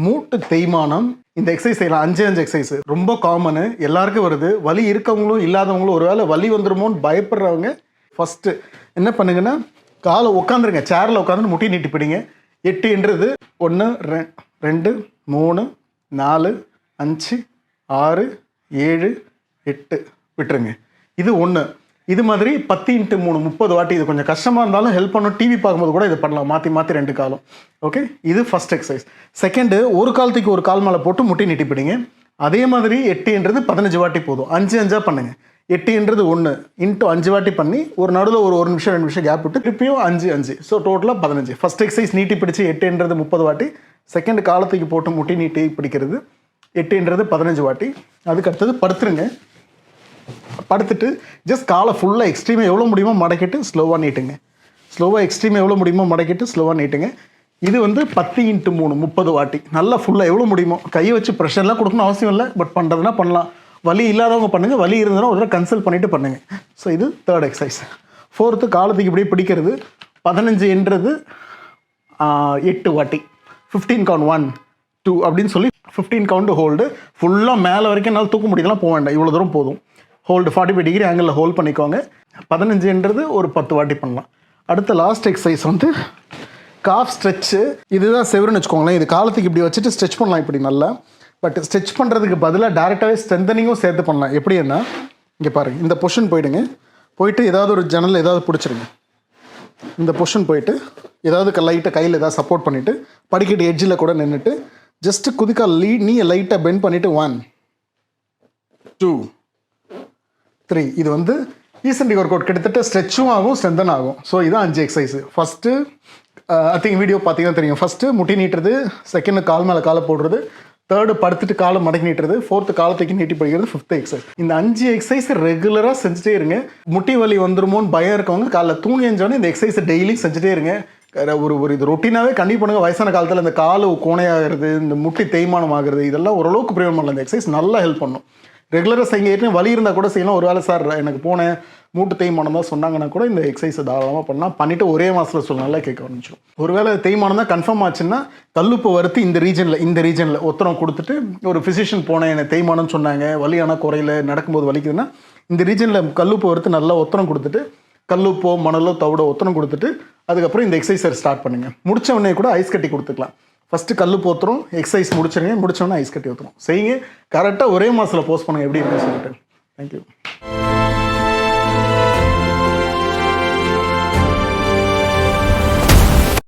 மூட்டு தேய்மானம். இந்த எக்ஸசைஸ் செய்யலாம். 5 எக்ஸசைஸ் ரொம்ப காமனு, எல்லாருக்கும் வருது. வலி இருக்கவங்களும் இல்லாதவங்களும் ஒருவேளை வலி வந்துருமோன்னு பயப்படுறவங்க ஃபஸ்ட்டு என்ன பண்ணுங்கன்னா, காலை உட்காந்துருங்க, சேரில் உட்காந்து முட்டி நீட்டி பிடிங்க. 8ன்றது 1 2 3 4 5 6 7 8 விட்டுருங்க. இது 1. இது மாதிரி 10 × 3 30 வாட்டி. இது கொஞ்சம் கஷ்டமாக இருந்தாலும் ஹெல்ப் பண்ணும். டிவி பார்க்கும்போது கூட இது பண்ணலாம், மாற்றி மாற்றி 2 காலம். ஓகே, இது ஃபஸ்ட் எக்ஸசைஸ். செகண்டு, ஒரு காலத்துக்கு ஒரு கால் மேலே போட்டு முட்டி நீட்டி பிடிங்க. அதே மாதிரி 8ன்றது 15 வாட்டி போதும். 5 பண்ணுங்கள். 8ன்றது 1 × 5 வாட்டி பண்ணி ஒரு நடுவில் ஒரு 1 நிமிஷம் 2 நிமிஷம் கேப் விட்டு திருப்பியும் 5. ஸோ டோட்டலாக 15. ஃபஸ்ட் எக்ஸசைஸ் நீட்டி பிடிச்சி 8ன்றது 30 வாட்டி. செகண்ட் காலத்துக்கு போட்டு முட்டி நீட்டி பிடிக்கிறது 8ன்றது 15 வாட்டி. அதுக்கு அடுத்தது படுத்துருங்க. படுத்துட்டு ஜஸ்ட் காலை ஃபுல்லாக எக்ஸ்ட்ரீமாக எவ்வளோ முடியுமோ மடக்கிட்டு ஸ்லோவாக நீட்டுங்க. ஸ்லோவாக எக்ஸ்ட்ரீமாக எவ்வளோ முடியுமோ மடக்கிட்டு ஸ்லோவாக நீட்டுங்க. இது வந்து 10 × 3 30 வாட்டி. நல்லா ஃபுல்லாக எவ்வளோ முடியுமோ. கையை வச்சு ப்ரெஷர்லாம் கொடுக்கணும் அவசியம் இல்லை, பட் பண்ணுறதுனா பண்ணலாம். வலி இல்லாதவங்க பண்ணுங்கள், வலி இருந்ததுன்னா ஒரு தடவை கன்சல்ட் பண்ணிவிட்டு பண்ணுங்கள். ஸோ இது தேர்ட் எக்ஸசைஸ். ஃபோர்த்து, காலத்துக்கு இப்படியே பிடிக்கிறது 15ன்றது 8 வாட்டி. 15 கவுண்ட் 1 2 அப்படின்னு சொல்லி 15 கவுண்ட் ஹோல்டு. ஃபுல்லாக மேலே வரைக்கும் என்னால் தூக்க முடியலாம், போக வேண்டாம், இவ்வளோ தூரம் போதும். ஹோல்டு 45 டிகிரி ஆங்கிளில் ஹோல்ட் பண்ணிக்கோங்க. 15ன்றது ஒரு 10 வாட்டி பண்ணலாம். அடுத்த லாஸ்ட் எக்ஸசைஸ் வந்து காஃப் ஸ்ட்ரெச்சு. இதுதான் செவருன்னு வச்சுக்கோங்களேன். இது காலத்துக்கு இப்படி வச்சுட்டு ஸ்ட்ரெச் பண்ணலாம் இப்படி நல்லா. பட் ஸ்ட்ரெச் பண்ணுறதுக்கு பதிலாக டேரெக்டாகவே ஸ்ட்ரென்தனிங்கும் சேர்த்து பண்ணலாம். எப்படின்னா, இங்கே பாருங்கள், இந்த பொசிஷன் போயிடுங்க. போயிட்டு ஏதாவது ஒரு ஜன்னல் ஏதாவது பிடிச்சிருங்க. இந்த பொசிஷன் போயிட்டு ஏதாவது லைட்டாக கையில் ஏதாவது சப்போர்ட் பண்ணிவிட்டு படிக்கட்டு எட்ஜில் கூட நின்றுட்டு ஜஸ்ட்டு குதிக்கால் நீயை லைட்டாக பெண்ட் பண்ணிவிட்டு 1 2 3. இது வந்து ஈசன்டிக் ஒர்க் அவுட். கிட்டத்தட்ட ஸ்ட்ரெச்சும் ஆகும், ஸ்ட்ரென்தன் ஆகும். ஸோ இதுதான் 5 exercise. First I think video பார்த்தீங்கன்னா தெரியும். ஃபஸ்ட்டு முட்டி நீட்டுறது, செகண்டு கால் மேலே காலை போடுறது, தேர்டு படுத்துட்டு காலை மடக்கி நீட்டுறது, ஃபோர்த்து காலத்துக்கு நீட்டி படிக்கிறது, 5th எக்ஸசைஸ். இந்த 5 எக்ஸசைஸ் ரெகுலராக செஞ்சுட்டே இருங்க. முட்டி வலி வந்துருமோன்னு பயம் இருக்கவங்க காலைல தூங்கி எழுந்தோடனே இந்த எக்ஸசைஸை டெய்லி செஞ்சுட்டே இருங்க. ஒரு இது ரொட்டீனாகவே கண்டிப்பாக பண்ணுங்கள். வயசான காலத்தில் இந்த கால் கோணையாகிறது, இந்த முட்டி தேய்மானம் ஆகிறது, இதெல்லாம் ஓரளவுக்கு பிரயோகம் பண்ணலாம். இந்த எக்ஸசைஸ் நல்லா ஹெல்ப் பண்ணும். ரெகுலராக செய்ய. ஏற்கனவே வலி இருந்தால் கூட செய்யலாம். ஒரு வேளை சார் எனக்கு போனேன் மூட்டு தேய்மானம் தான் சொன்னாங்கன்னா கூட இந்த எக்ஸசைஸை தாராளமாக பண்ணலாம். பண்ணிவிட்டு ஒரே மாதத்தில் சொல்ல நல்லா கேட்க ஆரம்பிச்சிடும். ஒரு வேளை தேய்மானம் தான் கன்ஃபார்ம் ஆச்சுன்னா கல்லுப்பு வறுத்து இந்த ரீஜனில் ஒத்தரம் கொடுத்துட்டு, ஒரு ஃபிசிஷியன் போனேன் எனக்கு தேய்மானம்னு சொன்னாங்க, வலி ஆனால் குறையில, நடக்கும்போது வலிக்குதுன்னா இந்த ரீஜனில் கல்லுப்பு வறுத்து நல்லா ஒத்தரம் கொடுத்துட்டு, கல்லுப்போ மணலோ தவிட ஒத்தரம் கொடுத்துட்டு அதுக்கப்புறம் இந்த எக்ஸசைஸை ஸ்டார்ட் பண்ணுங்கள். முடித்த உடனே கூட ஐஸ் கட்டி கொடுத்துக்கலாம். ஃபஸ்ட்டு கல் போத்துறோம், எக்ஸசைஸ் முடிச்சிருங்க, முடிச்சோன்னா ஐஸ் கட்டி ஊற்றுறோம். செய்யுங்க. கரெக்டாக ஒரே மாதத்தில் போஸ்ட் பண்ணுங்கள் எப்படி இருக்குன்னு சொல்லிட்டு. தேங்க்யூ.